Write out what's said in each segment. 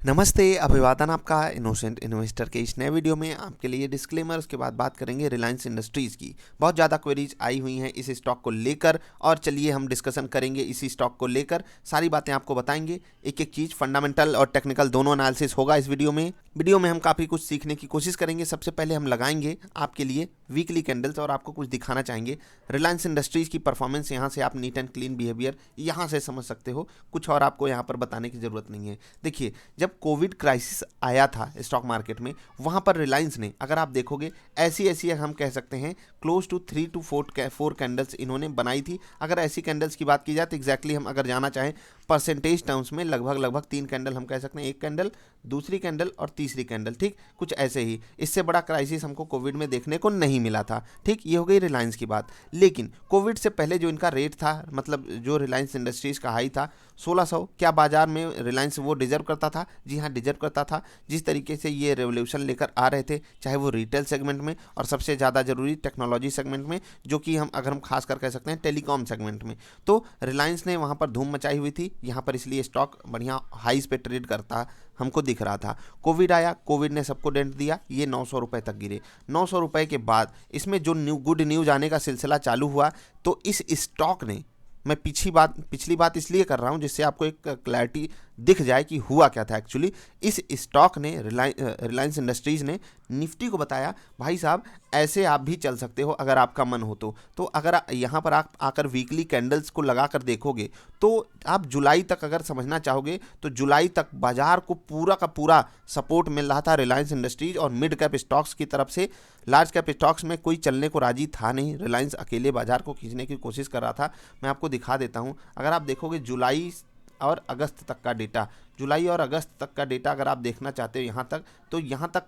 नमस्ते, अभिवादन आपका इनोसेंट इन्वेस्टर के इस नए वीडियो में आपके लिए डिस्क्लेमर, उसके बाद बात करेंगे रिलायंस इंडस्ट्रीज़ की। बहुत ज़्यादा क्वेरीज आई हुई हैं इस स्टॉक को लेकर और चलिए हम डिस्कशन करेंगे इसी स्टॉक को लेकर। सारी बातें आपको बताएंगे, एक एक चीज़ फंडामेंटल और टेक्निकल दोनों एनालिसिस होगा इस वीडियो में हम काफ़ी कुछ सीखने की कोशिश करेंगे। सबसे पहले हम लगाएंगे आपके लिए वीकली कैंडल्स और आपको कुछ दिखाना चाहेंगे रिलायंस इंडस्ट्रीज़ की परफॉर्मेंस। यहाँ से आप नीट एंड क्लीन बिहेवियर यहाँ से समझ सकते हो, कुछ और आपको यहाँ पर बताने की ज़रूरत नहीं है। देखिए, जब कोविड क्राइसिस आया था स्टॉक मार्केट में, वहाँ पर रिलायंस ने, अगर आप देखोगे, ऐसी हम कह सकते हैं क्लोज टू 3 to 4 कैंडल्स इन्होंने बनाई थी। अगर ऐसी कैंडल्स की बात की जाए तो एग्जैक्टली हम अगर जाना चाहें परसेंटेज टर्म्स में, लगभग 3 कैंडल हम कह सकते हैं, एक कैंडल, दूसरी कैंडल और तीसरी कैंडल, ठीक, कुछ ऐसे ही। इससे बड़ा क्राइसिस हमको कोविड में देखने को नहीं मिला था, ठीक। ये हो गई रिलायंस की बात। लेकिन कोविड से पहले जो इनका रेट था, मतलब जो रिलायंस इंडस्ट्रीज का हाई था 1600, क्या बाजार में रिलायंस वो डिजर्व करता था? जी हाँ, डिजर्व करता था। जिस तरीके से ये रेवोल्यूशन लेकर आ रहे थे, चाहे वो रिटेल सेगमेंट में और सबसे ज़्यादा जरूरी टेक्नोलॉजी सेगमेंट में, जो कि हम खास कर कह सकते हैं टेलीकॉम सेगमेंट में, तो रिलायंस ने वहाँ पर धूम मचाई हुई थी यहाँ पर, इसलिए स्टॉक बढ़िया हाईज पे ट्रेड करता हमको दिख रहा था। कोविड आया, कोविड ने सबको डेंट दिया, ये 900 रुपये तक गिरे। 900 रुपये के बाद इसमें जो गुड न्यूज़ आने का सिलसिला चालू हुआ, तो इस स्टॉक ने, मैं पिछली बात इसलिए कर रहा हूं जिससे आपको एक क्लैरिटी दिख जाए कि हुआ क्या था एक्चुअली। इस स्टॉक ने, रिलायंस इंडस्ट्रीज़ ने निफ्टी को बताया, भाई साहब ऐसे आप भी चल सकते हो अगर आपका मन हो तो अगर यहाँ पर आप आकर वीकली कैंडल्स को लगा कर देखोगे तो आप जुलाई तक अगर समझना चाहोगे तो जुलाई तक बाजार को पूरा का पूरा सपोर्ट मिल रहा था रिलायंस इंडस्ट्रीज और मिड कैप स्टॉक्स की तरफ से। लार्ज कैप स्टॉक्स में कोई चलने को राजी था नहीं, रिलायंस अकेले बाजार को खींचने की कोशिश कर रहा था। मैं आपको दिखा देता हूँ, अगर आप देखोगे जुलाई और अगस्त तक का डेटा, जुलाई और अगस्त तक का डेटा अगर आप देखना चाहते हो यहाँ तक, तो यहाँ तक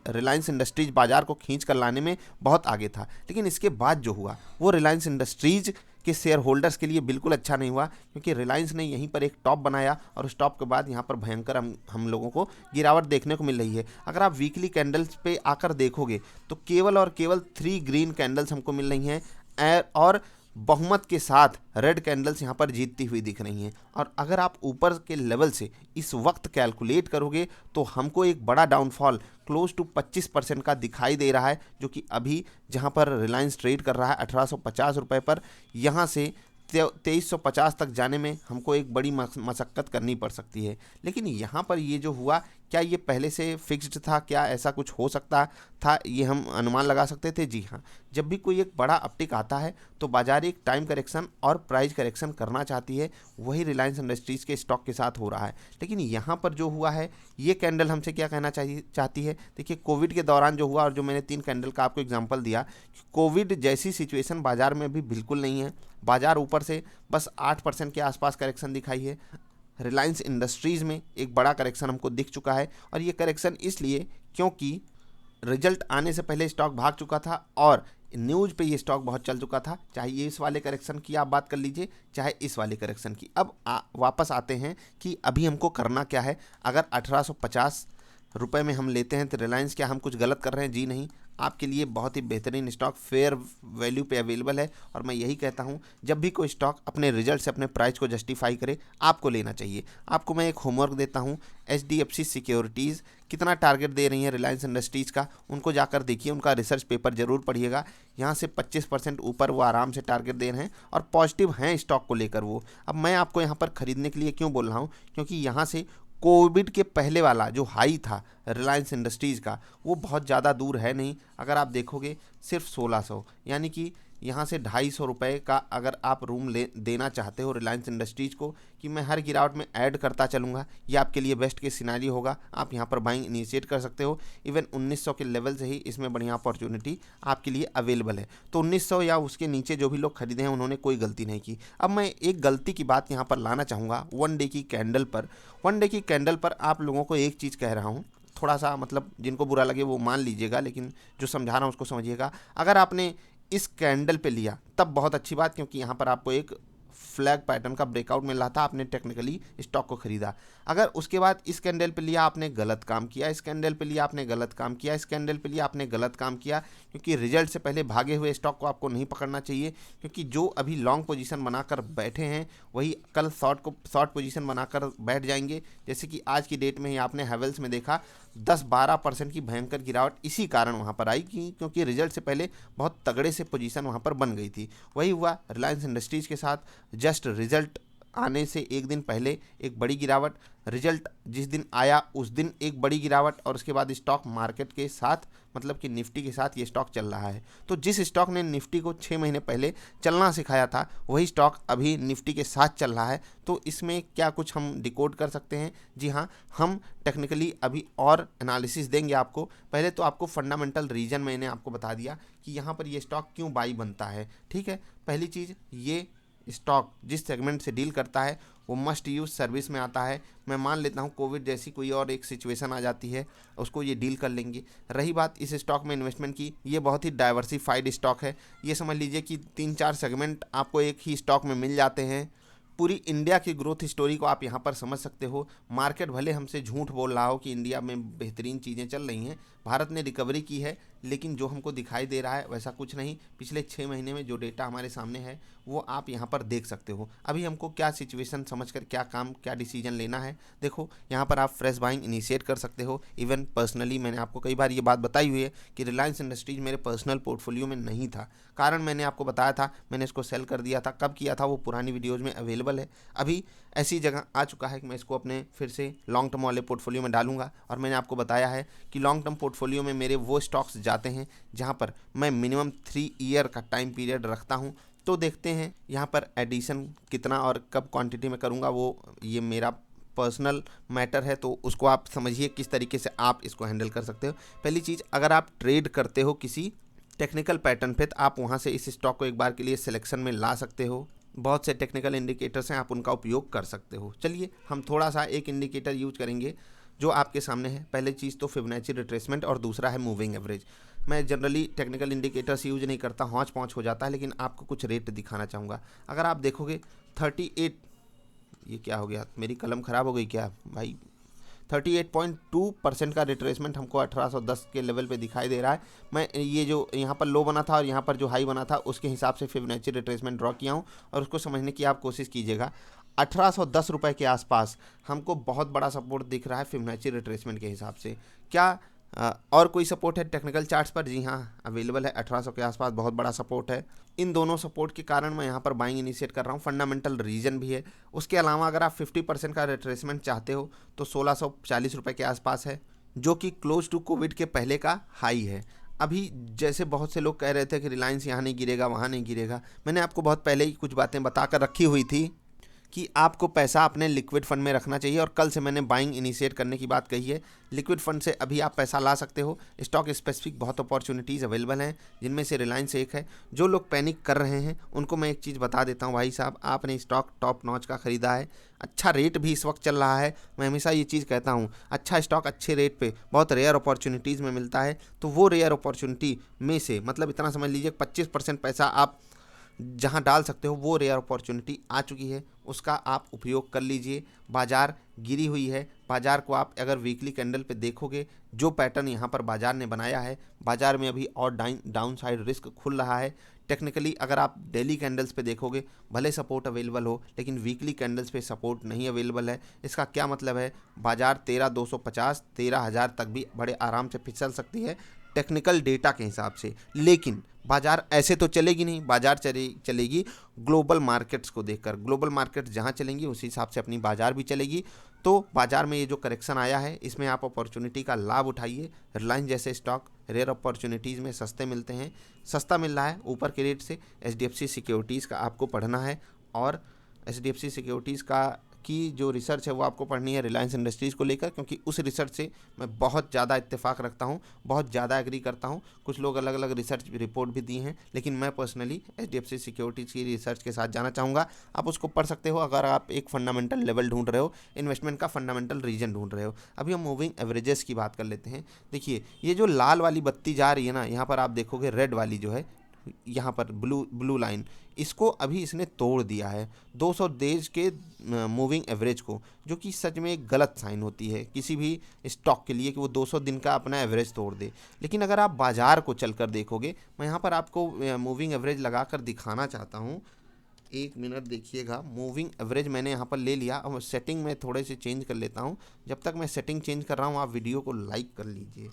रिलायंस इंडस्ट्रीज बाजार को खींच कर लाने में बहुत आगे था। लेकिन इसके बाद जो हुआ वो रिलायंस इंडस्ट्रीज के शेयर होल्डर्स के लिए बिल्कुल अच्छा नहीं हुआ, क्योंकि रिलायंस ने यहीं पर एक टॉप बनाया और उस टॉप के बाद यहाँ पर भयंकर हम लोगों को गिरावट देखने को मिल रही है। अगर आप वीकली कैंडल्स पे आकर देखोगे तो केवल और केवल 3 ग्रीन कैंडल्स हमको मिल रही हैं और बहुमत के साथ रेड कैंडल्स यहाँ पर जीतती हुई दिख रही हैं। और अगर आप ऊपर के लेवल से इस वक्त कैलकुलेट करोगे तो हमको एक बड़ा डाउनफॉल क्लोज टू 25% का दिखाई दे रहा है, जो कि अभी जहाँ पर रिलायंस ट्रेड कर रहा है 1850 रुपये पर, यहाँ से 2350 तक जाने में हमको एक बड़ी मशक्क़त करनी पड़ सकती है। लेकिन यहाँ पर ये जो हुआ, क्या ये पहले से फिक्स्ड था? क्या ऐसा कुछ हो सकता था? ये हम अनुमान लगा सकते थे? जी हाँ, जब भी कोई एक बड़ा अपटिक आता है तो बाजार एक टाइम करेक्शन और प्राइस करेक्शन करना चाहती है, वही रिलायंस इंडस्ट्रीज़ के स्टॉक के साथ हो रहा है। लेकिन यहाँ पर जो हुआ है, ये कैंडल हमसे क्या कहना चाहती है? देखिए, कोविड के दौरान जो हुआ, और जो मैंने 3 कैंडल का आपको एग्जाम्पल दिया, कोविड जैसी सिचुएशन बाजार में भी बिल्कुल नहीं है। बाजार ऊपर से बस 8% के आसपास करेक्शन दिखाई है। रिलायंस इंडस्ट्रीज़ में एक बड़ा करेक्शन हमको दिख चुका है, और ये करेक्शन इसलिए क्योंकि रिजल्ट आने से पहले स्टॉक भाग चुका था और न्यूज़ पे ये स्टॉक बहुत चल चुका था। चाहे ये इस वाले करेक्शन की आप बात कर लीजिए, चाहे इस वाले करेक्शन की। अब वापस आते हैं कि अभी हमको करना क्या है। अगर 1850 रुपये में हम लेते हैं तो रिलायंस, क्या हम कुछ गलत कर रहे हैं? जी नहीं, आपके लिए बहुत ही बेहतरीन स्टॉक फेयर वैल्यू पे अवेलेबल है। और मैं यही कहता हूं, जब भी कोई स्टॉक अपने रिजल्ट से अपने प्राइस को जस्टिफाई करे, आपको लेना चाहिए। आपको मैं एक होमवर्क देता हूं, HDFC सिक्योरिटीज़ कितना टारगेट दे रही है रिलायंस इंडस्ट्रीज़ का, उनको जाकर देखिए, उनका रिसर्च पेपर जरूर पढ़िएगा। यहाँ से 25% ऊपर वो आराम से टारगेट दे रहे हैं और पॉजिटिव हैं स्टॉक को लेकर वो। अब मैं आपको यहाँ पर खरीदने के लिए क्यों बोल रहा हूँ? क्योंकि यहाँ से कोविड के पहले वाला जो हाई था रिलायंस इंडस्ट्रीज़ का, वो बहुत ज़्यादा दूर है नहीं। अगर आप देखोगे सिर्फ 1600, यानी कि यहाँ से 250 रुपये का अगर आप रूम देना चाहते हो रिलायंस इंडस्ट्रीज़ को, कि मैं हर गिरावट में ऐड करता चलूँगा, ये आपके लिए बेस्ट केस सिनेरियो होगा। आप यहाँ पर बाइंग इनिशिएट कर सकते हो। इवन 1900 के लेवल से ही इसमें बढ़िया अपॉर्चुनिटी आपके लिए अवेलेबल है। तो 1900 या उसके नीचे जो भी लोग खरीदे हैं उन्होंने कोई गलती नहीं की। अब मैं एक गलती की बात यहाँ पर लाना चाहूँगा 1 डे की कैंडल पर। 1 डे की कैंडल पर आप लोगों को एक चीज़ कह रहा हूँ, थोड़ा सा मतलब जिनको बुरा लगे वो मान लीजिएगा, लेकिन जो समझा रहा हूँ उसको समझिएगा। अगर आपने इस कैंडल पे लिया तब बहुत अच्छी बात, क्योंकि यहाँ पर आपको एक फ्लैग पैटर्न का ब्रेकआउट मिल रहा था, आपने टेक्निकली स्टॉक को खरीदा। अगर उसके बाद इस कैंडल पे लिया, आपने गलत काम किया, इस कैंडल पे लिया आपने गलत काम किया, इस कैंडल पे लिया आपने गलत काम किया, क्योंकि रिजल्ट से पहले भागे हुए स्टॉक को आपको नहीं पकड़ना चाहिए, क्योंकि जो अभी लॉन्ग पोजीशन बनाकर बैठे हैं वही कल शॉर्ट पोजीशन बनाकर बैठ जाएंगे। जैसे कि आज की डेट में ही आपने हैवेल्स में देखा 10-12% की भयंकर गिरावट इसी कारण वहाँ पर आई क्योंकि रिजल्ट से पहले बहुत तगड़े से पोजीशन वहाँ पर बन गई थी। वही हुआ रिलायंस इंडस्ट्रीज़ के साथ, जस्ट रिजल्ट आने से एक दिन पहले एक बड़ी गिरावट, रिजल्ट जिस दिन आया उस दिन एक बड़ी गिरावट, और उसके बाद स्टॉक मार्केट के साथ मतलब कि निफ्टी के साथ ये स्टॉक चल रहा है। तो जिस स्टॉक ने निफ्टी को 6 महीने पहले चलना सिखाया था वही स्टॉक अभी निफ्टी के साथ चल रहा है। तो इसमें क्या कुछ हम डिकोड कर सकते हैं? जी हाँ, हम टेक्निकली अभी और एनालिसिस देंगे आपको। पहले तो आपको फंडामेंटल रीजन मैंने आपको बता दिया कि यहाँ पर ये स्टॉक क्यों बाई बनता है। ठीक है, पहली चीज़, ये स्टॉक जिस सेगमेंट से डील करता है वो मस्ट यूज़ सर्विस में आता है। मैं मान लेता हूँ कोविड जैसी कोई और एक सिचुएशन आ जाती है, उसको ये डील कर लेंगे। रही बात इस स्टॉक में इन्वेस्टमेंट की, ये बहुत ही डाइवर्सिफाइड स्टॉक है। ये समझ लीजिए कि 3-4 सेगमेंट आपको एक ही स्टॉक में मिल जाते हैं। पूरी इंडिया की ग्रोथ स्टोरी को आप यहाँ पर समझ सकते हो। मार्केट भले हमसे झूठ बोल रहा हो कि इंडिया में बेहतरीन चीज़ें चल रही हैं, भारत ने रिकवरी की है, लेकिन जो हमको दिखाई दे रहा है वैसा कुछ नहीं। पिछले 6 महीने में जो डेटा हमारे सामने है वो आप यहाँ पर देख सकते हो। अभी हमको क्या सिचुएशन समझकर क्या काम क्या डिसीजन लेना है, देखो यहाँ पर आप फ्रेश बाइंग इनिशिएट कर सकते हो। इवन पर्सनली मैंने आपको कई बार ये बात बताई हुई है कि रिलायंस इंडस्ट्रीज मेरे पर्सनल पोर्टफोलियो में नहीं था, कारण मैंने आपको बताया था, मैंने इसको सेल कर दिया था। कब किया था वो पुरानी वीडियोज़ में अवेलेबल है। अभी ऐसी जगह आ चुका है कि मैं इसको अपने फिर से लॉन्ग टर्म वाले पोर्टफोलियो में डालूंगा। और मैंने आपको बताया है कि लॉन्ग टर्म पोर्टफोलियो में मेरे वो स्टॉक्स जाते हैं जहां पर मैं मिनिमम 3 ईयर का टाइम पीरियड रखता हूं। तो देखते हैं यहाँ पर एडिशन कितना और कब क्वांटिटी में करूँगा, वो ये मेरा पर्सनल मैटर है, तो उसको आप समझिए किस तरीके से आप इसको हैंडल कर सकते हो। पहली चीज़, अगर आप ट्रेड करते हो किसी टेक्निकल पैटर्न पे, तो आप वहाँ से इस स्टॉक को एक बार के लिए सिलेक्शन में ला सकते हो। बहुत से टेक्निकल इंडिकेटर्स हैं, आप उनका उपयोग कर सकते हो। चलिए हम थोड़ा सा एक इंडिकेटर यूज करेंगे जो आपके सामने है। पहले चीज़ तो फिबोनाची रिट्रेसमेंट और दूसरा है मूविंग एवरेज। मैं जनरली टेक्निकल इंडिकेटर्स यूज नहीं करता, हौच पौच हो जाता है, लेकिन आपको कुछ रेट दिखाना चाहूँगा। अगर आप देखोगे 38, ये क्या हो गया, मेरी कलम ख़राब हो गई क्या भाई, 38.2% का रिट्रेसमेंट हमको 1810 के लेवल पे दिखाई दे रहा है। मैं ये जो यहाँ पर लो बना था और यहाँ पर जो हाई बना था उसके हिसाब से फिबोनाची रिट्रेसमेंट ड्रॉ किया हूँ, और उसको समझने की आप कोशिश कीजिएगा। 1810 रुपये के आसपास हमको बहुत बड़ा सपोर्ट दिख रहा है फिबोनाची रिट्रेसमेंट के हिसाब से। क्या और कोई सपोर्ट है टेक्निकल चार्ट्स पर? जी हाँ, अवेलेबल है, 1800 के आसपास बहुत बड़ा सपोर्ट है। इन दोनों सपोर्ट के कारण मैं यहाँ पर बाइंग इनिशिएट कर रहा हूँ। फंडामेंटल रीजन भी है। उसके अलावा अगर आप 50% का रिट्रेसमेंट चाहते हो तो 1640 रुपये के आसपास है, जो कि क्लोज टू कोविड के पहले का हाई है। अभी जैसे बहुत से लोग कह रहे थे कि रिलायंस यहाँ नहीं गिरेगा वहाँ नहीं गिरेगा, मैंने आपको बहुत पहले ही कुछ बातें बता कर रखी हुई थी कि आपको पैसा अपने लिक्विड फंड में रखना चाहिए, और कल से मैंने बाइंग इनिशिएट करने की बात कही है। लिक्विड फंड से अभी आप पैसा ला सकते हो। स्टॉक स्पेसिफिक बहुत अपॉर्चुनिटीज़ अवेलेबल हैं, जिनमें से रिलायंस एक है। जो लोग पैनिक कर रहे हैं उनको मैं एक चीज़ बता देता हूँ, भाई साहब आपने स्टॉक टॉप नॉच का ख़रीदा है, अच्छा रेट भी इस वक्त चल रहा है। मैं हमेशा ये चीज़ कहता हूँ, अच्छा स्टॉक अच्छे रेट पे बहुत रेयर अपॉर्चुनिटीज़ में मिलता है। तो वो रेयर अपॉर्चुनिटी में से मतलब इतना समझ लीजिए 25% पैसा आप जहां डाल सकते हो, वो रेयर अपॉर्चुनिटी आ चुकी है, उसका आप उपयोग कर लीजिए। बाज़ार गिरी हुई है, बाज़ार को आप अगर वीकली कैंडल पे देखोगे, जो पैटर्न यहाँ पर बाज़ार ने बनाया है, बाज़ार में अभी और डाउन साइड रिस्क खुल रहा है। टेक्निकली अगर आप डेली कैंडल्स पे देखोगे, भले सपोर्ट अवेलेबल हो, लेकिन वीकली कैंडल्स पे सपोर्ट नहीं अवेलेबल है। इसका क्या मतलब है? बाज़ार 13,250 13,000 तक भी बड़े आराम से फिसल सकती है टेक्निकल डेटा के हिसाब से। लेकिन बाज़ार ऐसे तो चलेगी नहीं, बाज़ार चलेगी ग्लोबल मार्केट्स को देखकर। ग्लोबल मार्केट्स जहाँ चलेंगी उसी हिसाब से अपनी बाज़ार भी चलेगी। तो बाज़ार में ये जो करेक्शन आया है, इसमें आप अपॉर्चुनिटी का लाभ उठाइए। रिलायंस जैसे स्टॉक रेयर अपॉर्चुनिटीज़ में सस्ते मिलते हैं, सस्ता मिल रहा है ऊपर के रेट से। HDFC सिक्योरिटीज़ का आपको पढ़ना है, और HDFC सिक्योरिटीज़ का की जो रिसर्च है वो आपको पढ़नी है रिलायंस इंडस्ट्रीज़ को लेकर, क्योंकि उस रिसर्च से मैं बहुत ज़्यादा इत्तेफाक रखता हूँ, बहुत ज़्यादा एग्री करता हूँ। कुछ लोग अलग अलग रिसर्च रिपोर्ट भी दी हैं, लेकिन मैं पर्सनली HDFC सिक्योरिटीज़ की रिसर्च के साथ जाना चाहूँगा। आप उसको पढ़ सकते हो अगर आप एक फंडामेंटल लेवल ढूंढ रहे हो, इन्वेस्टमेंट का फंडामेंटल रीजन ढूंढ रहे हो। अभी हम मूविंग एवरेजेस की बात कर लेते हैं। देखिए ये जो लाल वाली बत्ती जा रही है ना, यहाँ पर आप देखोगे रेड वाली जो है यहाँ पर ब्लू लाइन, इसको अभी इसने तोड़ दिया है 200 डेज के मूविंग एवरेज को, जो कि सच में एक गलत साइन होती है किसी भी स्टॉक के लिए कि वो 200 दिन का अपना एवरेज तोड़ दे। लेकिन अगर आप बाज़ार को चलकर देखोगे, मैं यहाँ पर आपको मूविंग एवरेज लगा कर दिखाना चाहता हूँ। एक मिनट देखिएगा, मूविंग एवरेज मैंने यहाँ पर ले लिया। अब सेटिंग में थोड़े से चेंज कर लेता हूँ। जब तक मैं सेटिंग चेंज कर रहा हूँ, आप वीडियो को लाइक कर लीजिए।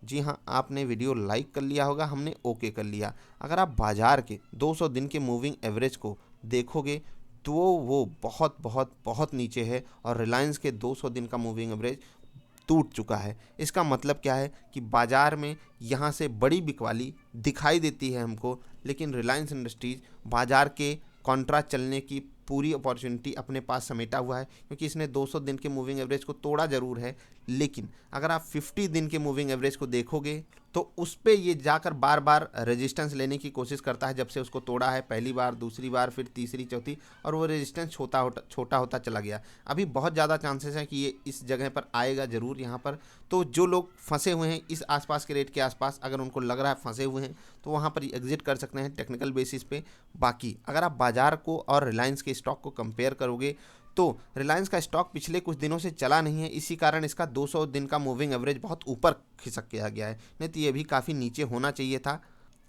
जी हाँ, आपने वीडियो लाइक कर लिया होगा, हमने ओके कर लिया। अगर आप बाज़ार के 200 दिन के मूविंग एवरेज को देखोगे तो वो बहुत बहुत बहुत नीचे है, और रिलायंस के 200 दिन का मूविंग एवरेज टूट चुका है। इसका मतलब क्या है कि बाज़ार में यहाँ से बड़ी बिकवाली दिखाई देती है हमको, लेकिन रिलायंस इंडस्ट्रीज़ बाज़ार के कॉन्ट्रा चलने की पूरी अपॉर्चुनिटी अपने पास समेटा हुआ है, क्योंकि इसने 200 दिन के मूविंग एवरेज को तोड़ा ज़रूर है, लेकिन अगर आप 50 दिन के मूविंग एवरेज को देखोगे तो उस पे ये जाकर बार बार रेजिस्टेंस लेने की कोशिश करता है। जब से उसको तोड़ा है, पहली बार, दूसरी बार, फिर तीसरी, चौथी, और वो रेजिस्टेंस छोटा होता चला गया। अभी बहुत ज़्यादा चांसेस हैं कि ये इस जगह पर आएगा ज़रूर यहाँ पर। तो जो लोग फंसे हुए हैं इस आसपास के रेट के आसपास, अगर उनको लग रहा है फंसे हुए हैं, तो वहाँ पर एग्जिट कर सकते हैं टेक्निकल बेसिस पे। बाकी अगर आप बाज़ार को और रिलायंस के स्टॉक को कंपेयर करोगे तो रिलायंस का स्टॉक पिछले कुछ दिनों से चला नहीं है, इसी कारण इसका 200 दिन का मूविंग एवरेज बहुत ऊपर खिसक के आ गया है, नहीं तो ये भी काफ़ी नीचे होना चाहिए था।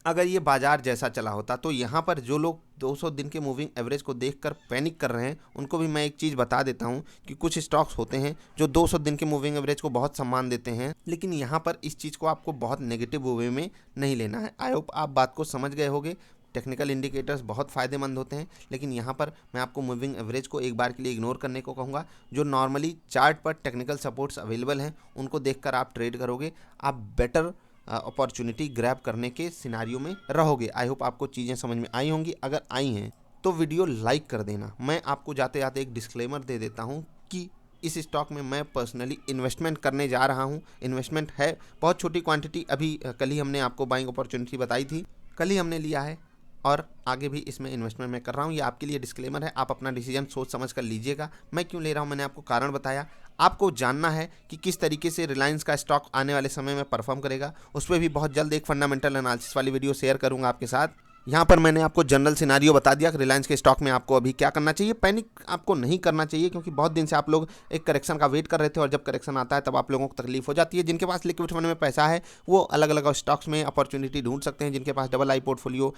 अगर ये बाजार जैसा चला होता तो यहाँ पर जो लोग 200 दिन के मूविंग एवरेज को देखकर पैनिक कर रहे हैं, उनको भी मैं एक चीज़ बता देता हूँ कि कुछ स्टॉक्स होते हैं जो 200 दिन के मूविंग एवरेज को बहुत सम्मान देते हैं, लेकिन यहाँ पर इस चीज़ को आपको बहुत नेगेटिव वे में नहीं लेना है। आई होप आप बात को समझ गए होंगे। टेक्निकल इंडिकेटर्स बहुत फ़ायदेमंद होते हैं, लेकिन यहाँ पर मैं आपको मूविंग एवरेज को एक बार के लिए इग्नोर करने को कहूँगा। जो नॉर्मली चार्ट पर टेक्निकल सपोर्ट्स अवेलेबल हैं, उनको देखकर आप ट्रेड करोगे, आप बेटर अपॉर्चुनिटी ग्रैब करने के सिनारियो में रहोगे। आई होप आपको चीज़ें समझ में आई होंगी। अगर आई हैं तो वीडियो लाइक कर देना। मैं आपको जाते जाते एक डिस्क्लेमर दे देता हूँ कि इस स्टॉक में मैं पर्सनली इन्वेस्टमेंट करने जा रहा हूँ। इन्वेस्टमेंट है बहुत छोटी क्वांटिटी, अभी कल ही हमने आपको बाइंग अपॉर्चुनिटी बताई थी, कल ही हमने लिया है, और आगे भी इसमें इन्वेस्टमेंट मैं कर रहा हूँ। ये आपके लिए डिस्क्लेमर है, आप अपना डिसीजन सोच समझ कर लीजिएगा। मैं क्यों ले रहा हूँ, मैंने आपको कारण बताया। आपको जानना है कि किस तरीके से रिलायंस का स्टॉक आने वाले समय में परफॉर्म करेगा, उस पर भी बहुत जल्द एक फंडामेंटल एनालिसिस वाली वीडियो शेयर करूँगा आपके साथ। यहाँ पर मैंने आपको जनरल सिनारियो बता दिया कि रिलायंस के स्टॉक में आपको अभी क्या करना चाहिए। पैनिक आपको नहीं करना चाहिए, क्योंकि बहुत दिन से आप लोग एक करेक्शन का वेट कर रहे थे, और जब करेक्शन आता है तब आप लोगों को तकलीफ हो जाती है। जिनके पास लिक्विड फंड में पैसा है वो अलग अलग स्टॉक्स में अपॉर्चुनिटी ढूंढ सकते हैं। जिनके पास डबल आई पोर्टफोलियो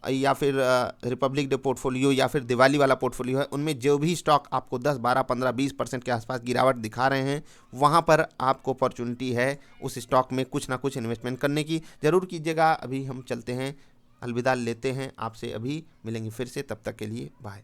या फिर रिपब्लिक डे पोर्टफोलियो या फिर दिवाली वाला पोर्टफोलियो है, उनमें जो भी स्टॉक आपको 10, 12, 15, 20% के आसपास गिरावट दिखा रहे हैं, वहाँ पर आपको अपॉर्चुनिटी है उस स्टॉक में कुछ ना कुछ इन्वेस्टमेंट करने की। ज़रूर कीजिएगा। अभी हम चलते हैं, अलविदा लेते हैं आपसे, अभी मिलेंगे फिर से, तब तक के लिए बाय।